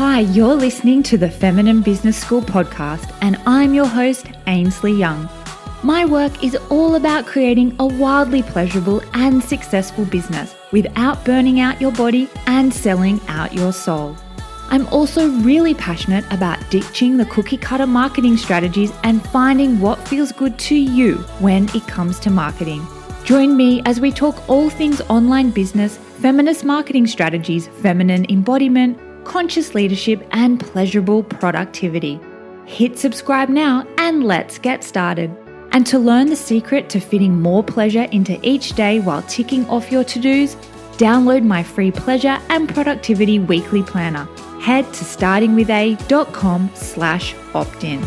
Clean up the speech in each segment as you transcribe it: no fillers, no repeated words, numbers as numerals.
Hi, you're listening to the Feminine Business School podcast, and I'm your host, Ainslie Young. My work is all about creating a wildly pleasurable and successful business without burning out your body and selling out your soul. I'm also really passionate about ditching the cookie cutter marketing strategies and finding what feels good to you when it comes to marketing. Join me as we talk all things online business, feminist marketing strategies, feminine embodiment, conscious leadership, and pleasurable productivity. Hit subscribe now and let's get started. And to learn the secret to fitting more pleasure into each day while ticking off your to-dos, download my free pleasure and productivity weekly planner. Head to startingwitha.com/opt-in.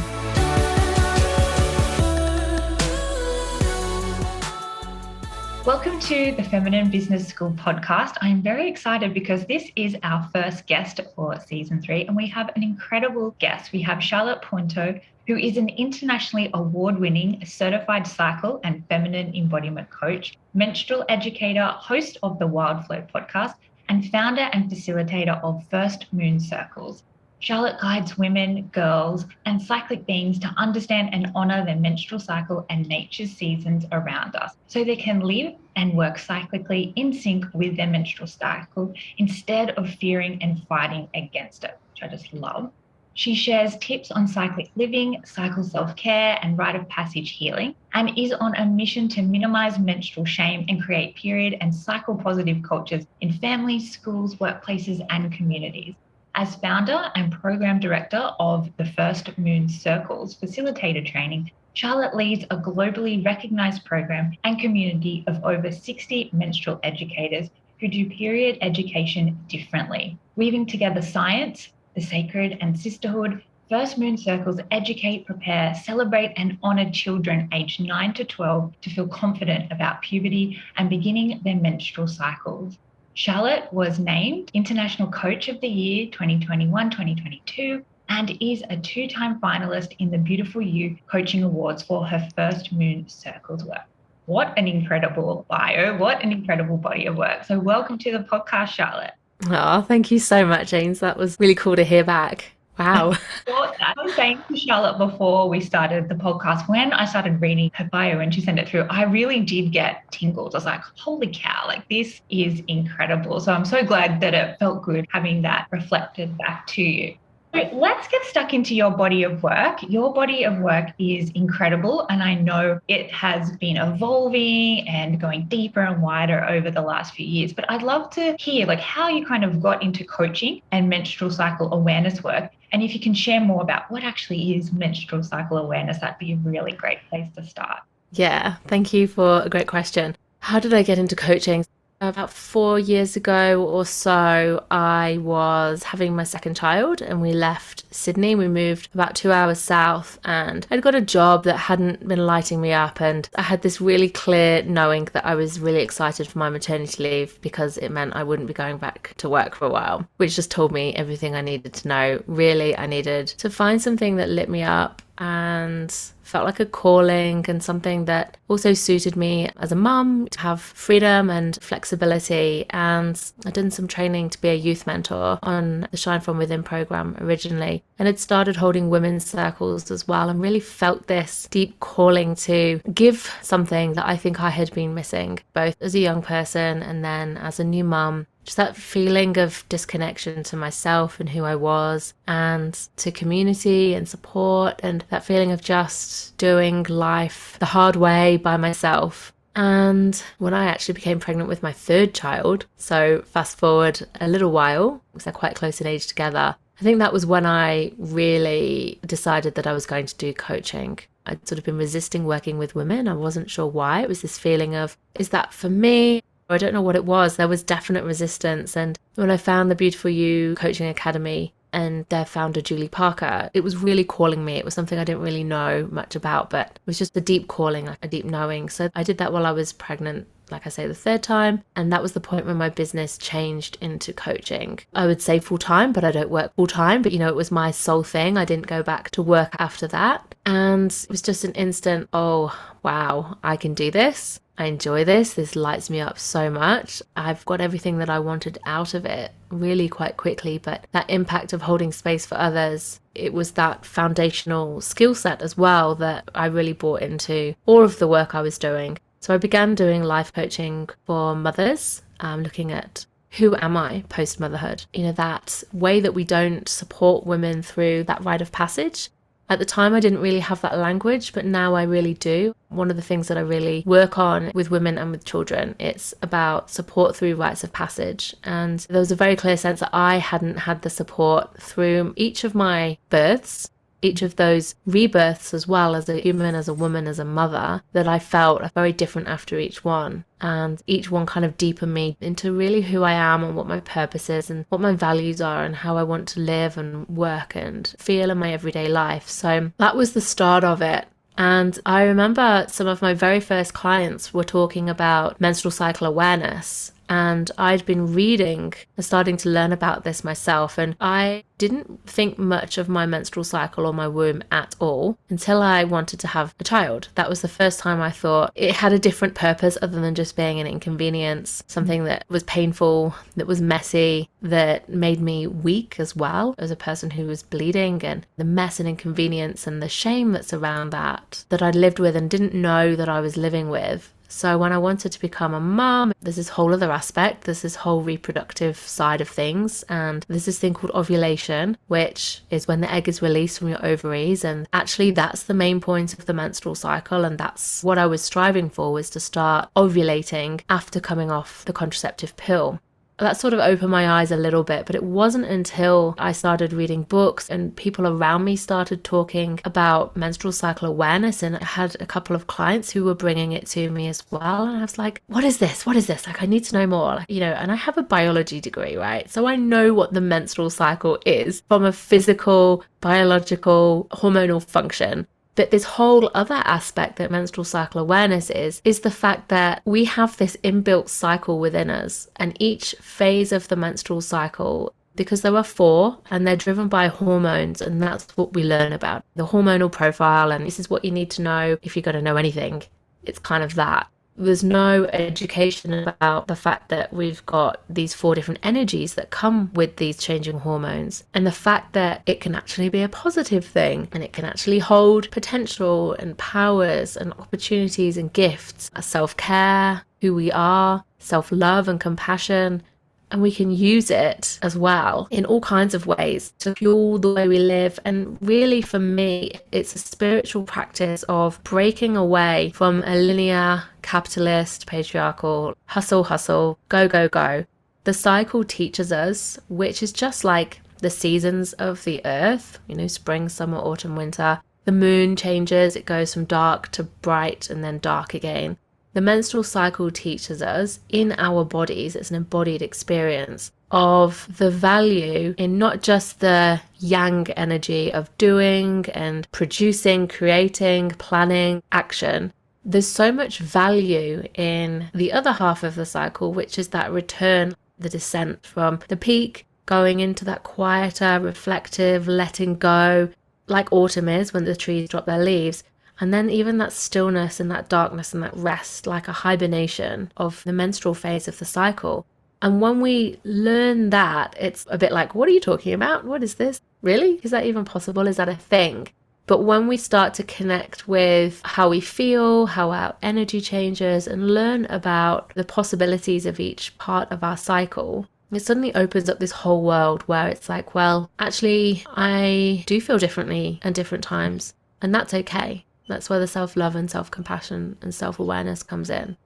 Welcome to the Feminine Business School podcast. I'm very excited because this is our first guest for season 3, and we have an incredible guest. We have Charlotte Pointeaux, who is an internationally award-winning certified cycle and feminine embodiment coach, menstrual educator, host of the Wild Flow podcast, and founder and facilitator of First Moon Circles. Charlotte guides women, girls, and cyclic beings to understand and honor their menstrual cycle and nature's seasons around us so they can live and work cyclically in sync with their menstrual cycle instead of fearing and fighting against it, which I just love. She shares tips on cyclic living, cycle self-care, and rite of passage healing, and is on a mission to minimize menstrual shame and create period and cycle positive cultures in families, schools, workplaces, and communities. As founder and program director of the First Moon Circles facilitator training, Charlotte leads a globally recognized program and community of over 60 menstrual educators who do period education differently. Weaving together science, the sacred, and sisterhood, First Moon Circles educate, prepare, celebrate, and honor children aged 9 to 12 to feel confident about puberty and beginning their menstrual cycles. Charlotte was named International Coach of the Year 2021-2022 and is a 2-time finalist in the Beautiful You Coaching Awards for her First Moon Circles work. What an incredible bio, what an incredible body of work. So welcome to the podcast, Charlotte. Oh, thank you so much, James. That was really cool to hear back. Wow. Well, I was saying to Charlotte before we started the podcast, when I started reading her bio and she sent it through, I really did get tingles. I was like, holy cow, like this is incredible. So I'm so glad that it felt good having that reflected back to you. So let's get stuck into your body of work. Your body of work is incredible, and I know it has been evolving and going deeper and wider over the last few years. But I'd love to hear like how you kind of got into coaching and menstrual cycle awareness work. And if you can share more about what actually is menstrual cycle awareness, that'd be a really great place to start. Yeah, thank you for a great question. How did I get into coaching? About 4 years ago or so, I was having my second child and we left Sydney. We moved about 2 hours south and I'd got a job that hadn't been lighting me up, and I had this really clear knowing that I was really excited for my maternity leave because it meant I wouldn't be going back to work for a while, which just told me everything I needed to know. Really, I needed to find something that lit me up and felt like a calling, and something that also suited me as a mum, to have freedom and flexibility. And I'd done some training to be a youth mentor on the Shine From Within program originally, and had started holding women's circles as well, and really felt this deep calling to give something that I think I had been missing, both as a young person and then as a new mum. Just that feeling of disconnection to myself and who I was, and to community and support, and that feeling of just doing life the hard way by myself. And when I actually became pregnant with my third child, so fast forward a little while, because they're quite close in age together, I think that was when I really decided that I was going to do coaching. I'd sort of been resisting working with women. I wasn't sure why. It was this feeling of, is that for me? I don't know what it was. There was definite resistance. And when I found the Beautiful You Coaching Academy and their founder, Julie Parker, it was really calling me. It was something I didn't really know much about, but it was just a deep calling, a deep knowing. So I did that while I was pregnant, like I say, the third time. And that was the point when my business changed into coaching. I would say full time, but I don't work full time. But, it was my sole thing. I didn't go back to work after that. And it was just an instant, oh, wow, I can do this. I enjoy this. This lights me up so much. I've got everything that I wanted out of it, really quite quickly, but that impact of holding space for others, it was that foundational skill set as well that I really brought into all of the work I was doing. So I began doing life coaching for mothers, looking at who am I post-motherhood? That way that we don't support women through that rite of passage. At the time, I didn't really have that language, but now I really do. One of the things that I really work on with women and with children, it's about support through rites of passage. And there was a very clear sense that I hadn't had the support through each of my births, each of those rebirths as well, as a human, as a woman, as a mother, that I felt very different after each one. And each one kind of deepened me into really who I am and what my purpose is and what my values are and how I want to live and work and feel in my everyday life. So that was the start of it. And I remember some of my very first clients were talking about menstrual cycle awareness. And I'd been reading and starting to learn about this myself. And I didn't think much of my menstrual cycle or my womb at all until I wanted to have a child. That was the first time I thought it had a different purpose other than just being an inconvenience, something that was painful, that was messy, that made me weak as well as a person who was bleeding, and the mess and inconvenience and the shame that's around that I'd lived with and didn't know that I was living with. So when I wanted to become a mum, there's this whole other aspect, there's this whole reproductive side of things, and there's this thing called ovulation, which is when the egg is released from your ovaries, and actually that's the main point of the menstrual cycle, and that's what I was striving for, was to start ovulating after coming off the contraceptive pill. That sort of opened my eyes a little bit, but it wasn't until I started reading books and people around me started talking about menstrual cycle awareness, and I had a couple of clients who were bringing it to me as well, and I was like, what is this? Like, I need to know more, and I have a biology degree, right? So I know what the menstrual cycle is from a physical, biological, hormonal function. But this whole other aspect that menstrual cycle awareness is the fact that we have this inbuilt cycle within us, and each phase of the menstrual cycle, because there are 4 and they're driven by hormones, and that's what we learn about, the hormonal profile, and this is what you need to know if you're going to know anything. It's kind of that. There's no education about the fact that we've got these 4 different energies that come with these changing hormones, and the fact that it can actually be a positive thing, and it can actually hold potential and powers and opportunities and gifts, self-care, who we are, self-love and compassion. And we can use it as well in all kinds of ways to fuel the way we live. And really, for me, it's a spiritual practice of breaking away from a linear, capitalist, patriarchal, hustle, go. The cycle teaches us, which is just like the seasons of the earth, spring, summer, autumn, winter. The moon changes, it goes from dark to bright and then dark again. The menstrual cycle teaches us in our bodies, it's an embodied experience, of the value in not just the yang energy of doing and producing, creating, planning, action. There's so much value in the other half of the cycle, which is that return, the descent from the peak, going into that quieter, reflective, letting go, like autumn is when the trees drop their leaves. And then even that stillness and that darkness and that rest, like a hibernation of the menstrual phase of the cycle. And when we learn that, it's a bit like, what are you talking about? What is this? Really? Is that even possible? Is that a thing? But when we start to connect with how we feel, how our energy changes, and learn about the possibilities of each part of our cycle, it suddenly opens up this whole world where it's like, well, actually, I do feel differently at different times, and that's okay. That's where the self-love and self-compassion and self-awareness comes in.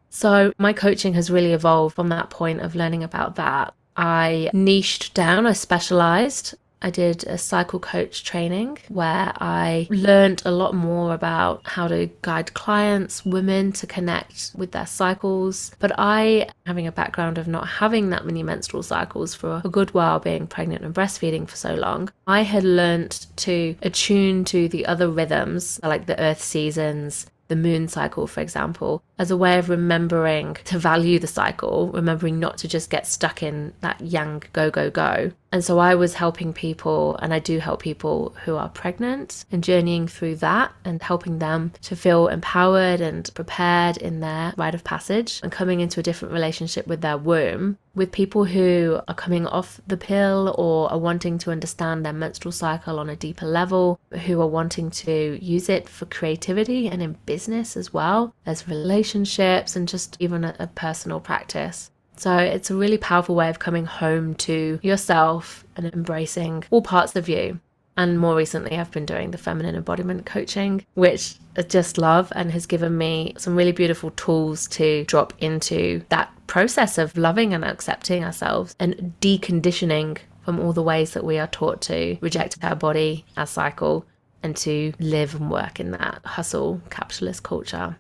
So my coaching has really evolved from that point of learning about that. I niched down, I specialized. I did a cycle coach training where I learned a lot more about how to guide clients, women, to connect with their cycles. But I, having a background of not having that many menstrual cycles for a good while, being pregnant and breastfeeding for so long, I had learned to attune to the other rhythms, like the earth seasons, the moon cycle, for example, as a way of remembering to value the cycle, remembering not to just get stuck in that yang go. And so I was helping people, and I do help people who are pregnant and journeying through that and helping them to feel empowered and prepared in their rite of passage and coming into a different relationship with their womb, with people who are coming off the pill or are wanting to understand their menstrual cycle on a deeper level, who are wanting to use it for creativity and in business as well as relationships and just even a personal practice. So it's a really powerful way of coming home to yourself and embracing all parts of you. And more recently, I've been doing the feminine embodiment coaching, which I just love and has given me some really beautiful tools to drop into that process of loving and accepting ourselves and deconditioning from all the ways that we are taught to reject our body, our cycle, and to live and work in that hustle capitalist culture.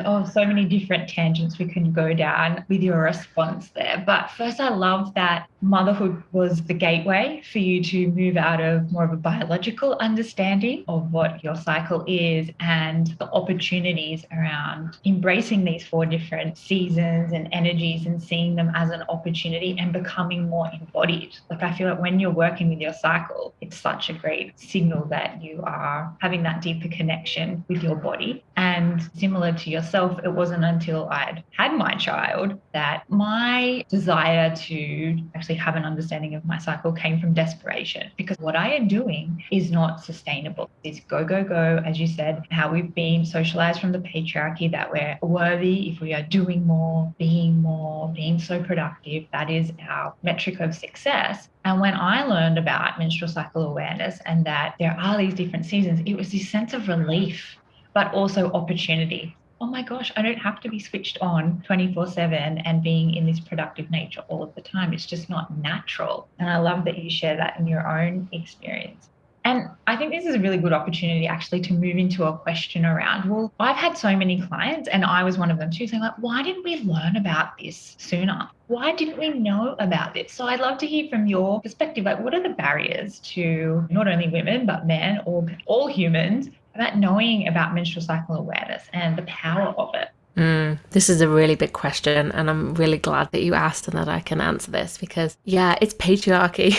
Oh, so many different tangents we can go down with your response there. But first, I love that motherhood was the gateway for you to move out of more of a biological understanding of what your cycle is and the opportunities around embracing these 4 different seasons and energies and seeing them as an opportunity and becoming more embodied. Like, I feel like when you're working with your cycle, it's such a great signal that you are having that deeper connection with your body. And similar to yourself, it wasn't until I'd had my child that my desire to actually have an understanding of my cycle came from desperation, because what I am doing is not sustainable. It's go, go, go, as you said, how we've been socialized from the patriarchy that we're worthy if we are doing more, being so productive. That is our metric of success. And when I learned about menstrual cycle awareness and that there are these different seasons, it was this sense of relief, but also opportunity. Oh my gosh, I don't have to be switched on 24/7 and being in this productive nature all of the time. It's just not natural. And I love that you share that in your own experience. And I think this is a really good opportunity actually to move into a question around, well, I've had so many clients, and I was one of them too, saying like, why didn't we learn about this sooner? Why didn't we know about this? So I'd love to hear from your perspective, like, what are the barriers to not only women, but men or all humans about knowing about menstrual cycle awareness and the power of it? This is a really big question, and I'm really glad that you asked and that I can answer this because, yeah, it's patriarchy.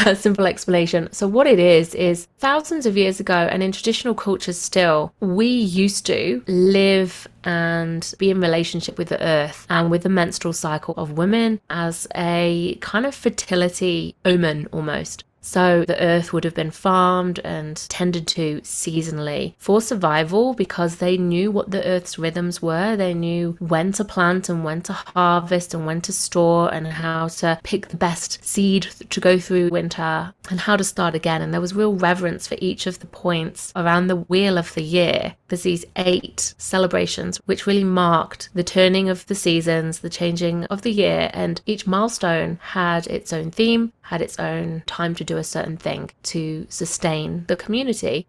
A simple explanation. So what it is thousands of years ago, and in traditional cultures still, we used to live and be in relationship with the earth and with the menstrual cycle of women as a kind of fertility omen almost. So the earth would have been farmed and tended to seasonally for survival because they knew what the earth's rhythms were. They knew when to plant and when to harvest and when to store and how to pick the best seed to go through winter and how to start again. And there was real reverence for each of the points around the wheel of the year. There's these 8 celebrations which really marked the turning of the seasons, the changing of the year, and each milestone had its own theme, had its own time to do a certain thing to sustain the community.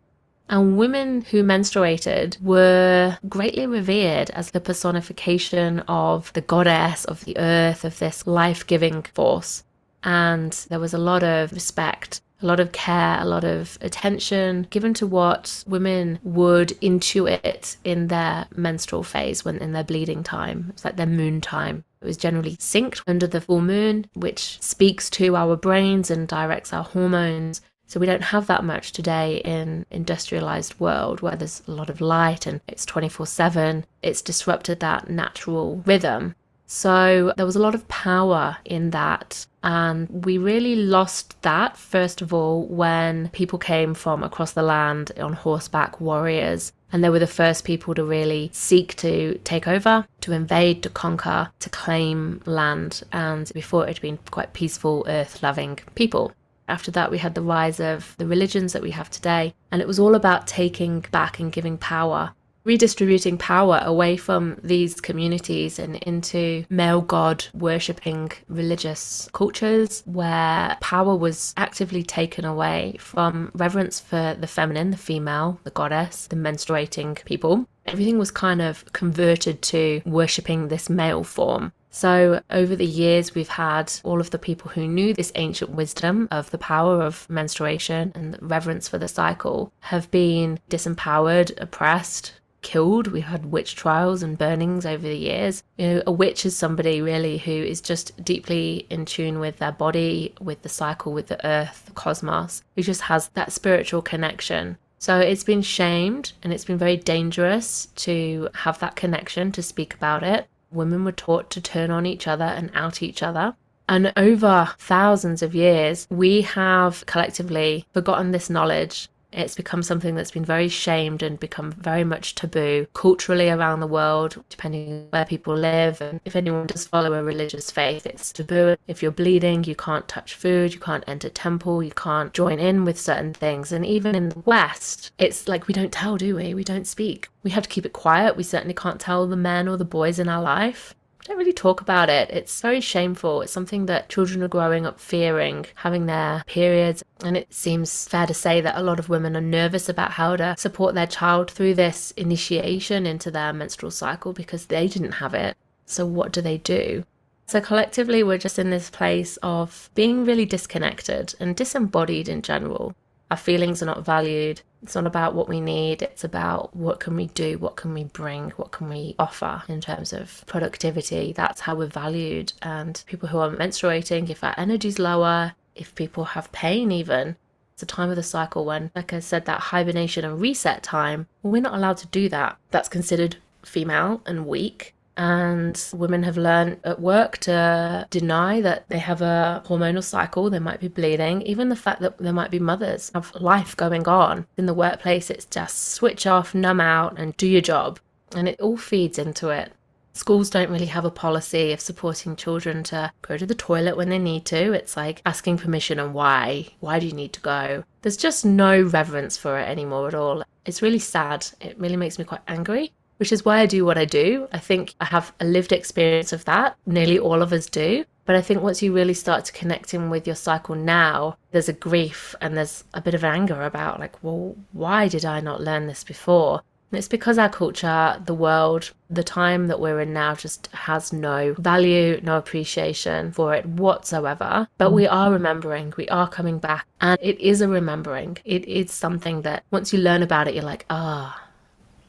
And women who menstruated were greatly revered as the personification of the goddess of the earth, of this life-giving force. And there was a lot of respect, a lot of care, a lot of attention given to what women would intuit in their menstrual phase when in their bleeding time. It's like their moon time. It was generally synced under the full moon, which speaks to our brains and directs our hormones. So we don't have that much today in industrialized world where there's a lot of light and it's 24/7. It's disrupted that natural rhythm. So there was a lot of power in that. And we really lost that, first of all, when people came from across the land on horseback, warriors. And they were the first people to really seek to take over, to invade, to conquer, to claim land. And before it had been quite peaceful, earth-loving people. After that, we had the rise of the religions that we have today. And it was all about taking back and giving power, redistributing power away from these communities and into male god worshipping religious cultures where power was actively taken away from reverence for the feminine, the female, the goddess, the menstruating people. Everything was kind of converted to worshipping this male form. So over the years, we've had all of the people who knew this ancient wisdom of the power of menstruation and reverence for the cycle have been disempowered, oppressed, killed. We've had witch trials and burnings over the years. You know, a witch is somebody really who is just deeply in tune with their body, with the cycle, with the earth, the cosmos, who just has that spiritual connection. So it's been shamed and it's been very dangerous to have that connection, to speak about it. women were taught to turn on each other and out each other. And over thousands of years, we have collectively forgotten this knowledge. It's become something that's been very shamed and become very much taboo culturally around the world, depending on where people live. And if anyone does follow a religious faith, it's taboo. If you're bleeding, you can't touch food, you can't enter temple, you can't join in with certain things. And even in the West, it's like we don't tell, do we? We don't speak. We have to keep it quiet. We certainly can't tell the men or the boys in our life. Don't really talk about it. It's very shameful. It's something that children are growing up fearing, having their periods. And it seems fair to say that a lot of women are nervous about how to support their child through this initiation into their menstrual cycle because they didn't have it. So what do? So collectively, we're just in this place of being really disconnected and disembodied in general. Our feelings are not valued. It's not about what we need. It's about what can we do? What can we bring? What can we offer in terms of productivity? That's how we're valued. And people who are menstruating, if our energy's lower, if people have pain even, it's a time of the cycle when, like I said, that hibernation and reset time, well, we're not allowed to do that. That's considered female and weak. And women have learned at work to deny that they have a hormonal cycle, they might be bleeding. Even the fact that there might be mothers have life going on. In the workplace, it's just switch off, numb out, and do your job. And it all feeds into it. Schools don't really have a policy of supporting children to go to the toilet when they need to. It's like asking permission and why. Why do you need to go? There's just no reverence for it anymore at all. It's really sad. It really makes me quite angry. Which is why I do what I do. I think I have a lived experience of that. Nearly all of us do. But I think once you really start to connect in with your cycle now, there's a grief and there's a bit of anger about like, well, why did I not learn this before? And it's because our culture, the world, the time that we're in now just has no value, no appreciation for it whatsoever. But we are remembering, we are coming back. And it is a remembering. It is something that once you learn about it, you're like,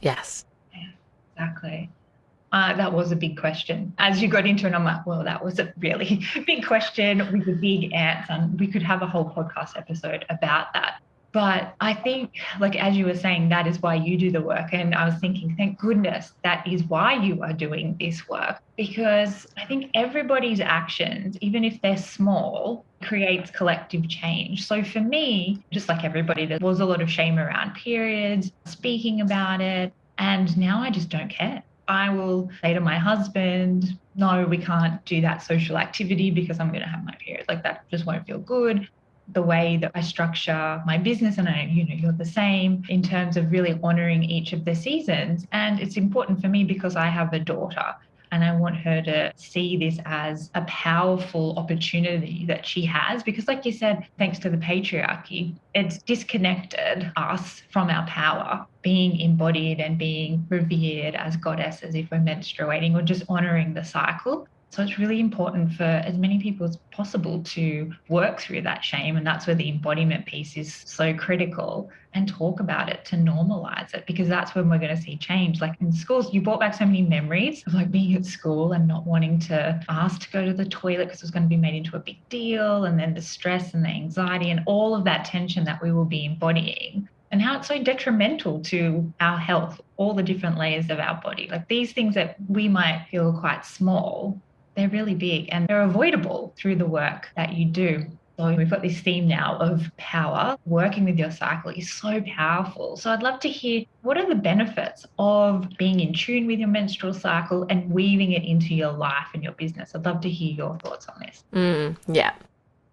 yes. Exactly. That was a big question. As you got into it, I'm like, well, that was a really big question with a big answer. And we could have a whole podcast episode about that. But I think, like, as you were saying, that is why you do the work. And I was thinking, thank goodness that is why you are doing this work, because I think everybody's actions, even if they're small, creates collective change. So for me, just like everybody, there was a lot of shame around periods, speaking about it. And now I just don't care. I will say to my husband, no, we can't do that social activity because I'm going to have my period. Like that just won't feel good. The way that I structure my business, and you're the same in terms of really honoring each of the seasons. And it's important for me because I have a daughter and I want her to see this as a powerful opportunity that she has, because like you said, thanks to the patriarchy, it's disconnected us from our power, being embodied and being revered as goddesses if we're menstruating or just honoring the cycle. So it's really important for as many people as possible to work through that shame. And that's where the embodiment piece is so critical, and talk about it to normalize it, because that's when we're going to see change. Like in schools, you brought back so many memories of like being at school and not wanting to ask to go to the toilet because it was going to be made into a big deal. And then the stress and the anxiety and all of that tension that we will be embodying, and how it's so detrimental to our health, all the different layers of our body. Like these things that we might feel quite small, they're really big and they're avoidable through the work that you do. So we've got this theme now of power. Working with your cycle is so powerful. So I'd love to hear, what are the benefits of being in tune with your menstrual cycle and weaving it into your life and your business? I'd love to hear your thoughts on this. Yeah.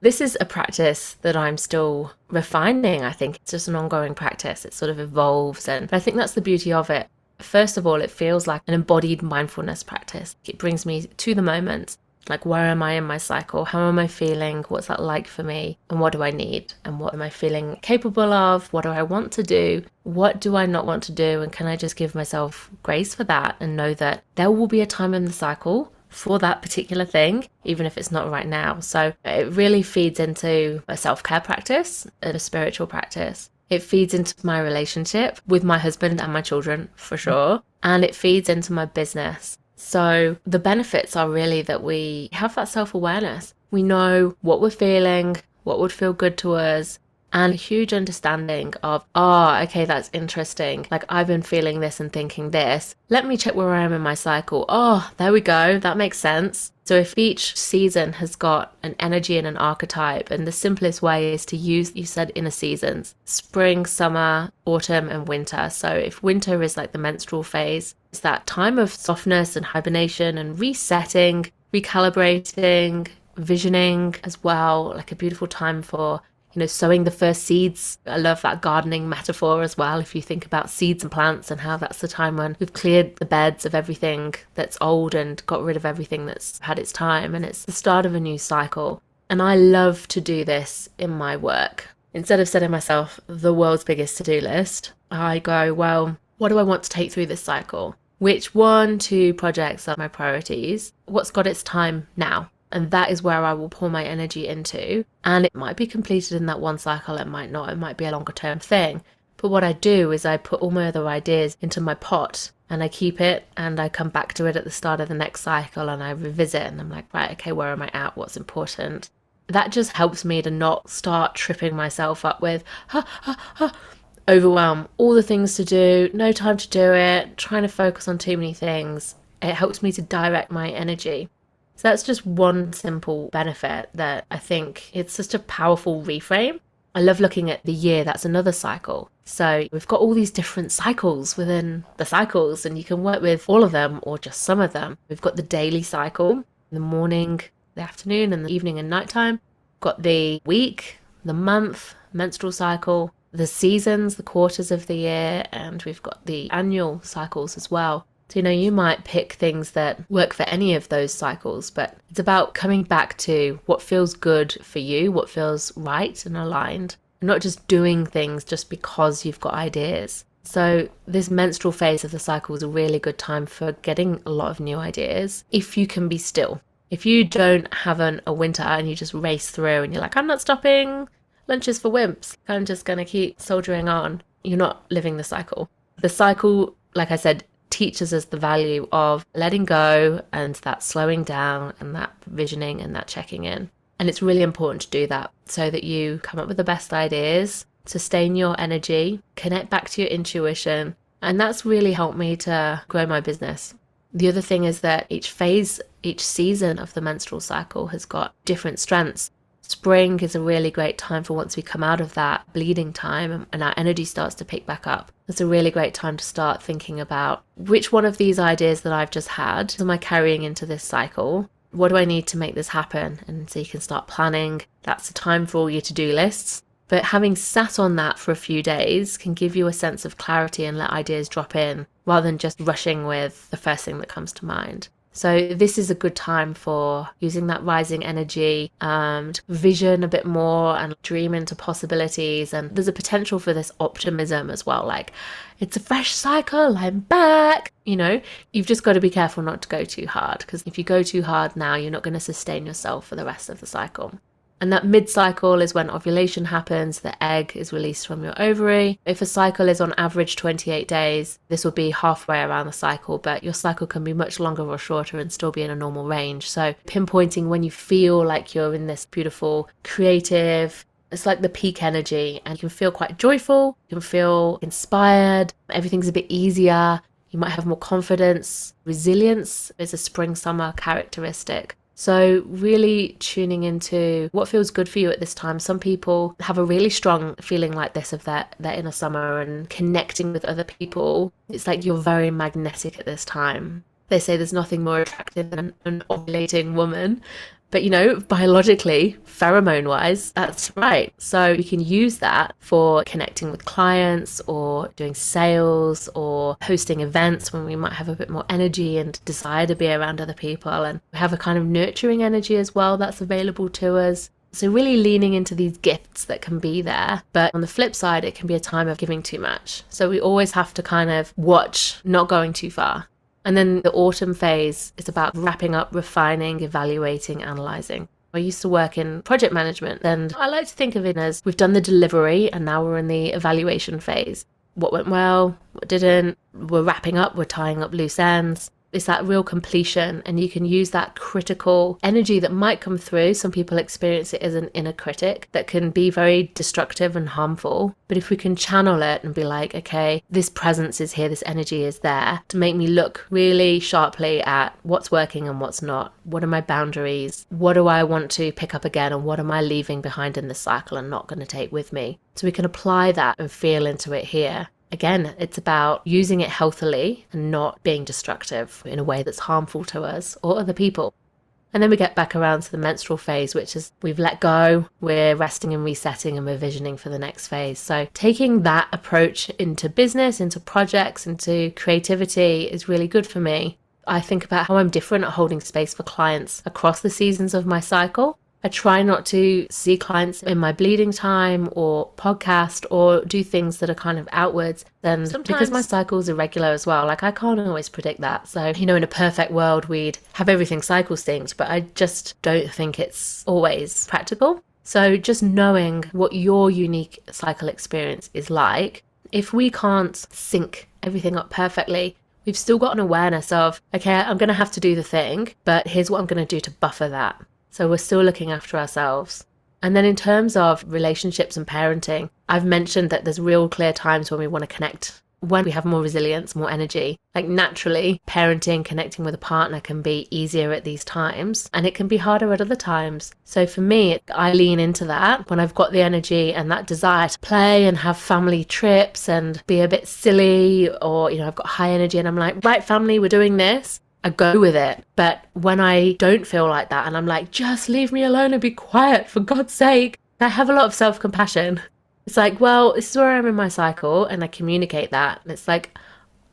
This is a practice that I'm still refining. I think it's just an ongoing practice. It sort of evolves. And I think that's the beauty of it. First of all, it feels like an embodied mindfulness practice. It brings me to the moment. Like, where am I in my cycle? How am I feeling? What's that like for me? And what do I need? And what am I feeling capable of? What do I want to do? What do I not want to do? And can I just give myself grace for that and know that there will be a time in the cycle for that particular thing, even if it's not right now. So it really feeds into a self-care practice and a spiritual practice. It feeds into my relationship with my husband and my children, for sure. And it feeds into my business. So the benefits are really that we have that self-awareness. We know what we're feeling, what would feel good to us, and a huge understanding of, oh, okay, that's interesting. Like, I've been feeling this and thinking this. Let me check where I am in my cycle. Oh, there we go. That makes sense. So if each season has got an energy and an archetype, and the simplest way is to use, you said, inner seasons, spring, summer, autumn, and winter. So if winter is like the menstrual phase, it's that time of softness and hibernation and resetting, recalibrating, visioning as well, like a beautiful time for sowing the first seeds. I love that gardening metaphor as well. If you think about seeds and plants and how that's the time when we've cleared the beds of everything that's old and got rid of everything that's had its time, and it's the start of a new cycle. And I love to do this in my work. Instead of setting myself the world's biggest to-do list, I go, well, what do I want to take through this cycle? Which 1-2 projects are my priorities? What's got its time now? And that is where I will pour my energy into. And it might be completed in that one cycle, it might not, it might be a longer term thing. But what I do is I put all my other ideas into my pot and I keep it and I come back to it at the start of the next cycle and I revisit and I'm like, right, okay, where am I at? What's important? That just helps me to not start tripping myself up with overwhelm, all the things to do, no time to do it, trying to focus on too many things. It helps me to direct my energy. So that's just one simple benefit that I think it's just a powerful reframe. I love looking at the year, that's another cycle. So we've got all these different cycles within the cycles and you can work with all of them or just some of them. We've got the daily cycle, the morning, the afternoon and the evening and nighttime. We've got the week, the month, menstrual cycle, the seasons, the quarters of the year, and we've got the annual cycles as well. So, you might pick things that work for any of those cycles, but it's about coming back to what feels good for you, what feels right and aligned, and not just doing things just because you've got ideas. So this menstrual phase of the cycle is a really good time for getting a lot of new ideas if you can be still. If you don't have a winter and you just race through and you're like, I'm not stopping, lunch is for wimps, I'm just going to keep soldiering on, you're not living the cycle. The cycle, like I said, teaches us the value of letting go and that slowing down and that visioning and that checking in. And it's really important to do that so that you come up with the best ideas, sustain your energy, connect back to your intuition. And that's really helped me to grow my business. The other thing is that each phase, each season of the menstrual cycle has got different strengths. Spring is a really great time for once we come out of that bleeding time and our energy starts to pick back up. It's a really great time to start thinking about which one of these ideas that I've just had am I carrying into this cycle? What do I need to make this happen? And so you can start planning. That's the time for all your to-do lists. But having sat on that for a few days can give you a sense of clarity and let ideas drop in rather than just rushing with the first thing that comes to mind. So this is a good time for using that rising energy to vision a bit more and dream into possibilities. And there's a potential for this optimism as well. Like, it's a fresh cycle, I'm back. You've just got to be careful not to go too hard, because if you go too hard now, you're not going to sustain yourself for the rest of the cycle. And that mid-cycle is when ovulation happens, the egg is released from your ovary. If a cycle is on average 28 days, this will be halfway around the cycle, but your cycle can be much longer or shorter and still be in a normal range. So pinpointing when you feel like you're in this beautiful, creative, it's like the peak energy, and you can feel quite joyful, you can feel inspired, everything's a bit easier, you might have more confidence. Resilience is a spring-summer characteristic. So really tuning into what feels good for you at this time. Some people have a really strong feeling like this of their inner summer and connecting with other people. It's like you're very magnetic at this time. They say there's nothing more attractive than an ovulating woman. But biologically, pheromone-wise, that's right. So you can use that for connecting with clients or doing sales or hosting events when we might have a bit more energy and desire to be around other people. And we have a kind of nurturing energy as well that's available to us. So really leaning into these gifts that can be there. But on the flip side, it can be a time of giving too much. So we always have to kind of watch not going too far. And then the autumn phase is about wrapping up, refining, evaluating, analysing. I used to work in project management, and I like to think of it as we've done the delivery and now we're in the evaluation phase. What went well, what didn't, we're wrapping up, we're tying up loose ends. It's that real completion, and you can use that critical energy that might come through. Some people experience it as an inner critic that can be very destructive and harmful. But if we can channel it and be like, okay, this presence is here, this energy is there to make me look really sharply at what's working and what's not. What are my boundaries? What do I want to pick up again? And what am I leaving behind in this cycle and not going to take with me? So we can apply that and feel into it here. Again, it's about using it healthily and not being destructive in a way that's harmful to us or other people. And then we get back around to the menstrual phase, which is we've let go, we're resting and resetting, and we're visioning for the next phase. So taking that approach into business, into projects, into creativity is really good for me. I think about how I'm different at holding space for clients across the seasons of my cycle. I try not to see clients in my bleeding time or podcast or do things that are kind of outwards. Then because my cycle is irregular as well, like I can't always predict that. So, in a perfect world, we'd have everything cycle synced, but I just don't think it's always practical. So just knowing what your unique cycle experience is like, if we can't sync everything up perfectly, we've still got an awareness of, okay, I'm going to have to do the thing, but here's what I'm going to do to buffer that. So we're still looking after ourselves. And then in terms of relationships and parenting, I've mentioned that there's real clear times when we want to connect, when we have more resilience, more energy. Like naturally, parenting, connecting with a partner can be easier at these times, and it can be harder at other times. So for me, I lean into that when I've got the energy and that desire to play and have family trips and be a bit silly, or, I've got high energy and I'm like, right, family, we're doing this. I go with it. But when I don't feel like that and I'm like, just leave me alone and be quiet, for God's sake, I have a lot of self-compassion. It's like, well, this is where I'm in my cycle, and I communicate that. And it's like,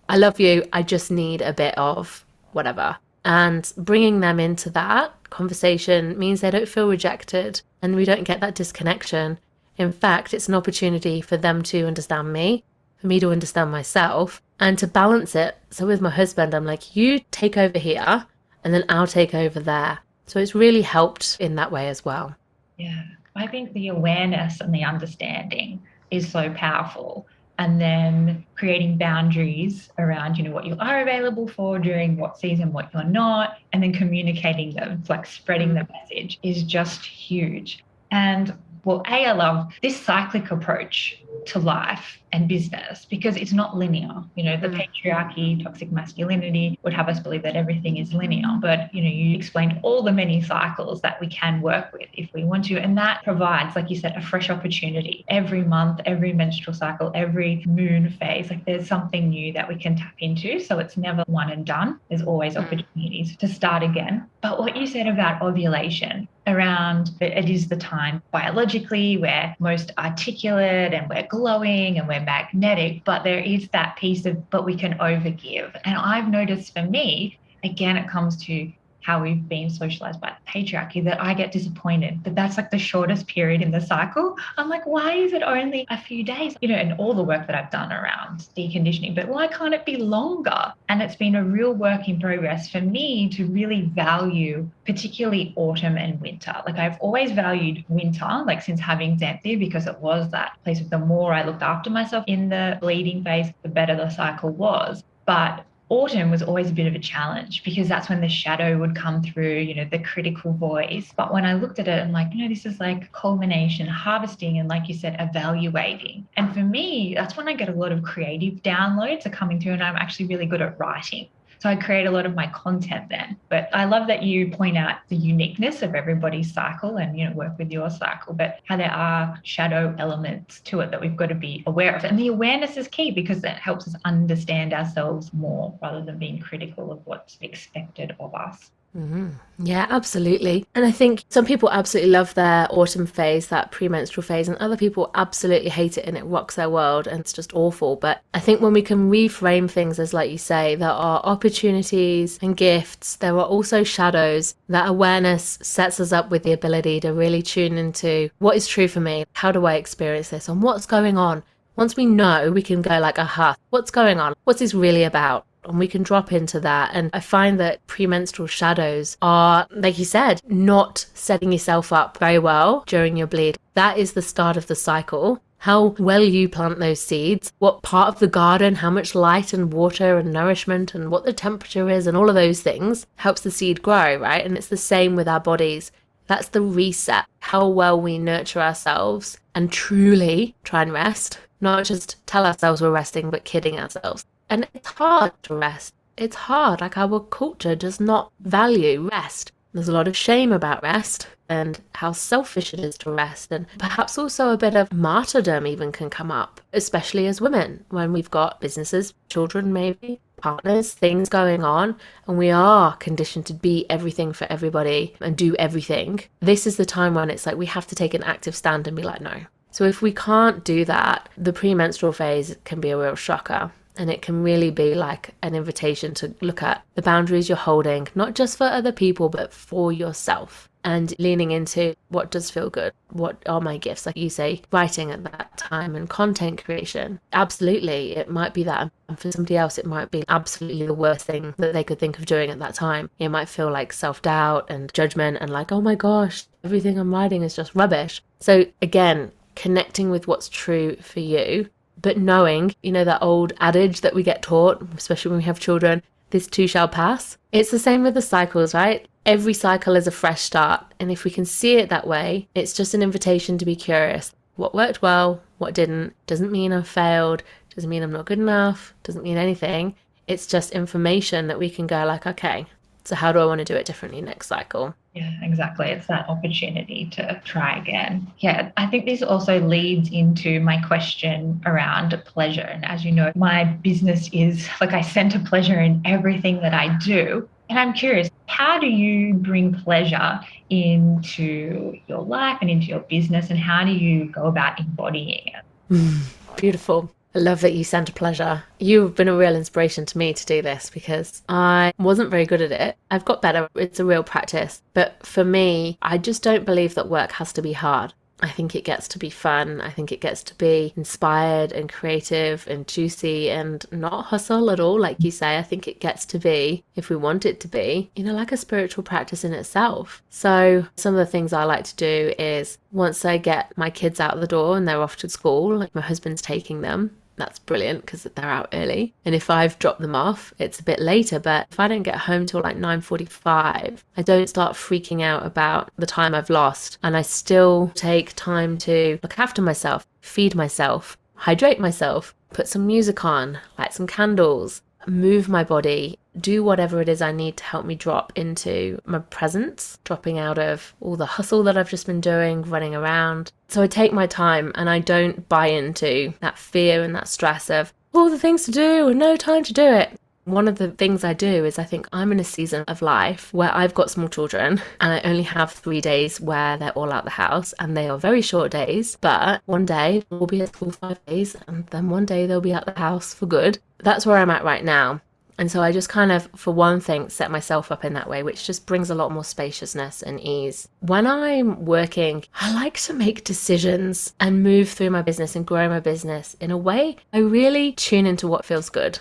I love you, I just need a bit of whatever. And bringing them into that conversation means they don't feel rejected and we don't get that disconnection. In fact, it's an opportunity for them to understand me, for me to understand myself, and to balance it. So with my husband, I'm like, you take over here and then I'll take over there. So it's really helped in that way as well. Yeah, I think the awareness and the understanding is so powerful. And then creating boundaries around, what you are available for during what season, what you're not, and then communicating them, like spreading the message is just huge. And well, I love this cyclic approach to life and business because it's not linear. The patriarchy, toxic masculinity would have us believe that everything is linear. But, you explained all the many cycles that we can work with if we want to. And that provides, like you said, a fresh opportunity every month, every menstrual cycle, every moon phase. Like there's something new that we can tap into. So it's never one and done. There's always opportunities to start again. But what you said about ovulation, around it is the time biologically we're most articulate and we're glowing and we're magnetic, but there is that piece of, but we can overgive. And I've noticed for me, again, it comes to how we've been socialized by the patriarchy, that I get disappointed that that's like the shortest period in the cycle. I'm like, why is it only a few days? And all the work that I've done around deconditioning, but why can't it be longer? And it's been a real work in progress for me to really value particularly autumn and winter. Like I've always valued winter, like since having Xanthi, because it was that place of the more I looked after myself in the bleeding phase, the better the cycle was. But autumn was always a bit of a challenge because that's when the shadow would come through, the critical voice. But when I looked at it, I'm like, this is like culmination, harvesting, and like you said, evaluating. And for me, that's when I get a lot of creative downloads are coming through, and I'm actually really good at writing. So I create a lot of my content then. But I love that you point out the uniqueness of everybody's cycle and, work with your cycle, but how there are shadow elements to it that we've got to be aware of. And the awareness is key because that helps us understand ourselves more rather than being critical of what's expected of us. Mm-hmm. Yeah, absolutely. And I think some people absolutely love their autumn phase, that premenstrual phase, and other people absolutely hate it and it rocks their world and it's just awful. But I think when we can reframe things as, like you say, there are opportunities and gifts, there are also shadows. That awareness sets us up with the ability to really tune into what is true for me, how do I experience this, and what's going on. Once we know, we can go like, aha, what's going on? What's this really about? And we can drop into that. And I find that premenstrual shadows are, like you said, not setting yourself up very well during your bleed. That is the start of the cycle. how well you plant those seeds, what part of the garden, how much light and water and nourishment and what the temperature is and all of those things helps the seed grow, right? And it's the same with our bodies. That's the reset, how well we nurture ourselves and truly try and rest, not just tell ourselves we're resting, but kidding ourselves. And it's hard to rest. It's hard. Like, our culture does not value rest. There's a lot of shame about rest and how selfish it is to rest, and perhaps also a bit of martyrdom even can come up, especially as women, when we've got businesses, children maybe, partners, things going on, and we are conditioned to be everything for everybody and do everything. This is the time when it's like we have to take an active stand and be like, no. So if we can't do that, the premenstrual phase can be a real shocker. And it can really be like an invitation to look at the boundaries you're holding, not just for other people, but for yourself. And leaning into what does feel good. What are my gifts? Like you say, writing at that time and content creation. Absolutely, it might be that. And for somebody else, it might be absolutely the worst thing that they could think of doing at that time. It might feel like self-doubt and judgment and like, oh my gosh, everything I'm writing is just rubbish. So again, connecting with what's true for you. But knowing, that old adage that we get taught, especially when we have children, this too shall pass. It's the same with the cycles, right? Every cycle is a fresh start. And if we can see it that way, it's just an invitation to be curious. What worked well, what didn't, doesn't mean I've failed, doesn't mean I'm not good enough, doesn't mean anything. It's just information that we can go like, okay, so how do I want to do it differently next cycle? Yeah, exactly. It's that opportunity to try again. Yeah, I think this also leads into my question around pleasure. And as you know, my business is like I center pleasure in everything that I do. And I'm curious, how do you bring pleasure into your life and into your business? And how do you go about embodying it? Beautiful. I love that you center pleasure. You've been a real inspiration to me to do this because I wasn't very good at it. I've got better. It's a real practice. But for me, I just don't believe that work has to be hard. I think it gets to be fun. I think it gets to be inspired and creative and juicy and not hustle at all. Like you say, I think it gets to be, if we want it to be, like a spiritual practice in itself. So some of the things I like to do is once I get my kids out the door and they're off to school, like my husband's taking them, that's brilliant because they're out early. And if I've dropped them off, it's a bit later. But if I don't get home till like 9:45, I don't start freaking out about the time I've lost. And I still take time to look after myself, feed myself, hydrate myself, put some music on, light some candles, move my body, do whatever it is I need to help me drop into my presence, dropping out of all the hustle that I've just been doing, running around. So I take my time and I don't buy into that fear and that stress of all the things to do and no time to do it. One of the things I do is I think I'm in a season of life where I've got small children and I only have 3 days where they're all out the house, and they are very short days, but one day we'll be at school 5 days and then one day they'll be at the house for good. That's where I'm at right now. And so I just kind of, for one thing, set myself up in that way, which just brings a lot more spaciousness and ease. When I'm working, I like to make decisions and move through my business and grow my business in a way I really tune into what feels good.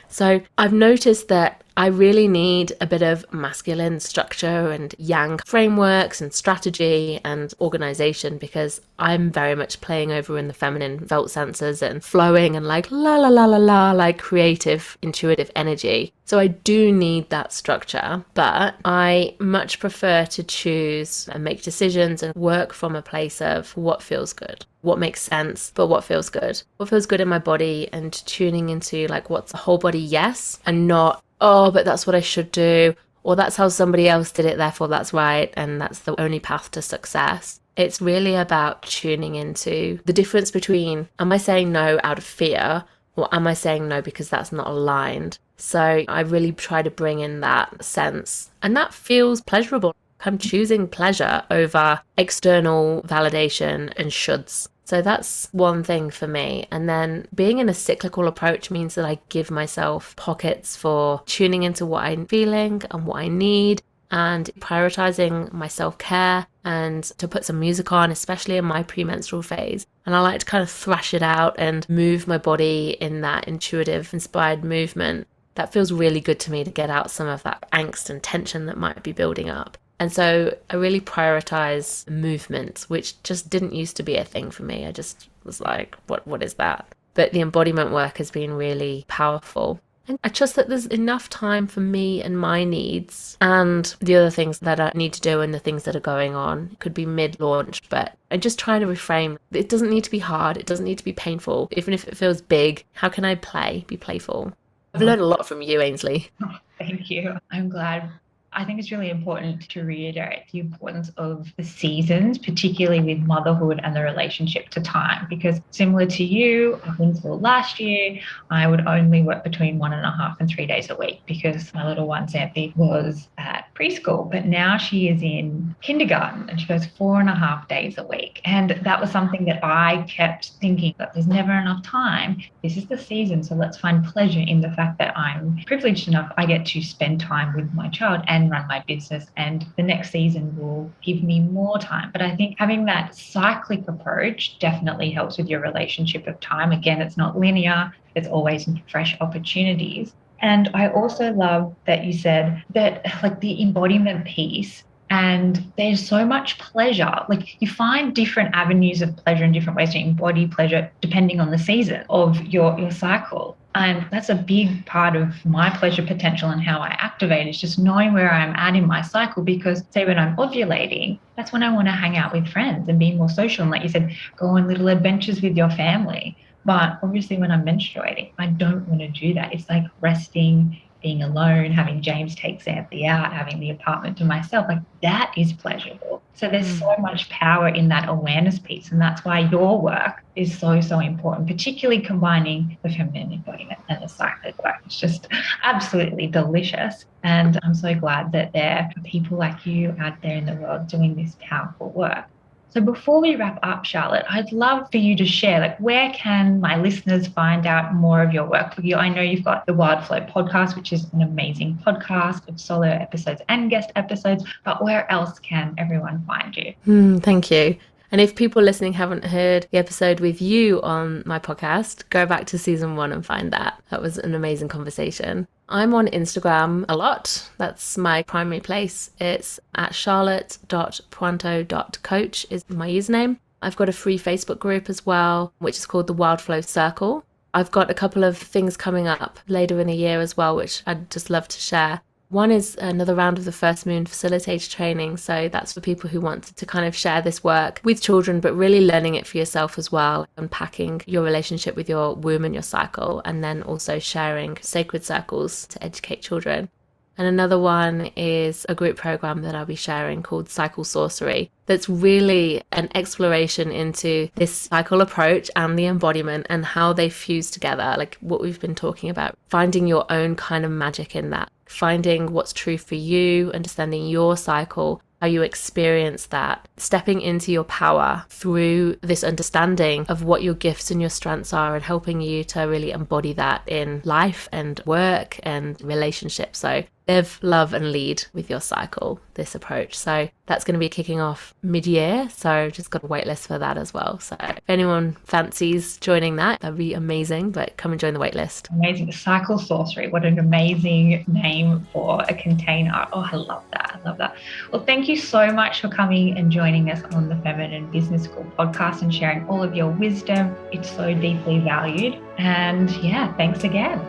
So I've noticed that I really need a bit of masculine structure and yang frameworks and strategy and organization, because I'm very much playing over in the feminine felt sensors and flowing and like la la la la la, like creative, intuitive energy. So I do need that structure, but I much prefer to choose and make decisions and work from a place of what feels good, what makes sense, but what feels good in my body, and tuning into like what's a whole body yes, and not, oh, but that's what I should do, or that's how somebody else did it, therefore that's right, and that's the only path to success. It's really about tuning into the difference between, am I saying no out of fear, or am I saying no because that's not aligned? So I really try to bring in that sense, and that feels pleasurable. I'm choosing pleasure over external validation and shoulds. So that's one thing for me. And then being in a cyclical approach means that I give myself pockets for tuning into what I'm feeling and what I need, and prioritizing my self-care, and to put some music on, especially in my premenstrual phase. And I like to kind of thrash it out and move my body in that intuitive, inspired movement. That feels really good to me, to get out some of that angst and tension that might be building up. And so I really prioritize movement, which just didn't used to be a thing for me. I just was like, what is that? But the embodiment work has been really powerful. And I trust that there's enough time for me and my needs and the other things that I need to do and the things that are going on. It could be mid-launch, but I'm just trying to reframe. It doesn't need to be hard. It doesn't need to be painful. Even if it feels big, how can I be playful? I've learned a lot from you, Ainsley. Oh, thank you. I'm glad. I think it's really important to reiterate the importance of the seasons, particularly with motherhood and the relationship to time, because similar to you, up until last year, I would only work between 1.5 and 3 days a week because my little one, Xanthi, was at preschool, but now she is in kindergarten and she goes 4.5 days a week. And that was something that I kept thinking that there's never enough time. This is the season, so let's find pleasure in the fact that I'm privileged enough I get to spend time with my child and run my business, and the next season will give me more time. But I think having that cyclic approach definitely helps with your relationship of time. Again, it's not linear, it's always fresh opportunities. And I also love that you said that, like, the embodiment piece, and there's so much pleasure. Like, you find different avenues of pleasure and different ways to embody pleasure depending on the season of your cycle. And that's a big part of my pleasure potential and how I activate is just knowing where I'm at in my cycle. Because say when I'm ovulating, that's when I want to hang out with friends and be more social. And like you said, go on little adventures with your family. But obviously when I'm menstruating, I don't want to do that. It's like resting, being alone, having James take Xanthi out, having the apartment to myself. Like, that is pleasurable. So there's so much power in that awareness piece. And that's why your work is so, so important, particularly combining the feminine embodiment and the cyclic work. It's just absolutely delicious. And I'm so glad that there are people like you out there in the world doing this powerful work. So before we wrap up, Charlotte, I'd love for you to share, like, where can my listeners find out more of your work? I know you've got the Wild Flow podcast, which is an amazing podcast of solo episodes and guest episodes, but where else can everyone find you? Thank you. And if people listening haven't heard the episode with you on my podcast, go back to season 1 and find that. That was an amazing conversation. I'm on Instagram a lot. That's my primary place. It's at charlotte.pointeaux.coach is my username. I've got a free Facebook group as well, which is called the Wild Flow Circle. I've got a couple of things coming up later in the year as well, which I'd just love to share. One is another round of the First Moon Facilitator training. So that's for people who want to kind of share this work with children, but really learning it for yourself as well, unpacking your relationship with your womb and your cycle, and then also sharing sacred circles to educate children. And another one is a group program that I'll be sharing called Cycle Sorcery. That's really an exploration into this cycle approach and the embodiment and how they fuse together, like what we've been talking about, finding your own kind of magic in that, finding what's true for you, understanding your cycle, how you experience that, stepping into your power through this understanding of what your gifts and your strengths are and helping you to really embody that in life and work and relationships. So live, love and lead with your cycle, this approach. So that's going to be kicking off mid-year. So just got a wait list for that as well. So if anyone fancies joining that, that'd be amazing. But come and join the wait list. Amazing. Cycle Sorcery. What an amazing name for a container. Oh, I love that. I love that. Well, thank you so much for coming and joining us on the Feminine Business School podcast and sharing all of your wisdom. It's so deeply valued. And yeah, thanks again.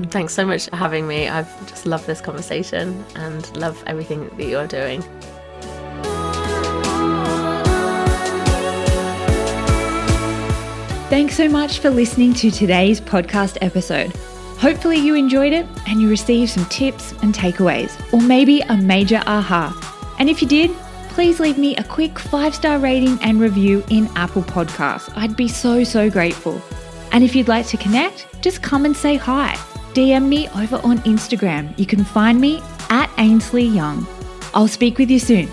Thanks so much for having me. I've just loved this conversation and love everything that you're doing. Thanks so much for listening to today's podcast episode. Hopefully you enjoyed it and you received some tips and takeaways, or maybe a major aha. And if you did, please leave me a quick 5-star rating and review in Apple Podcasts. I'd be so, so grateful. And if you'd like to connect, just come and say hi. DM me over on Instagram. You can find me at Ainsley Young. I'll speak with you soon.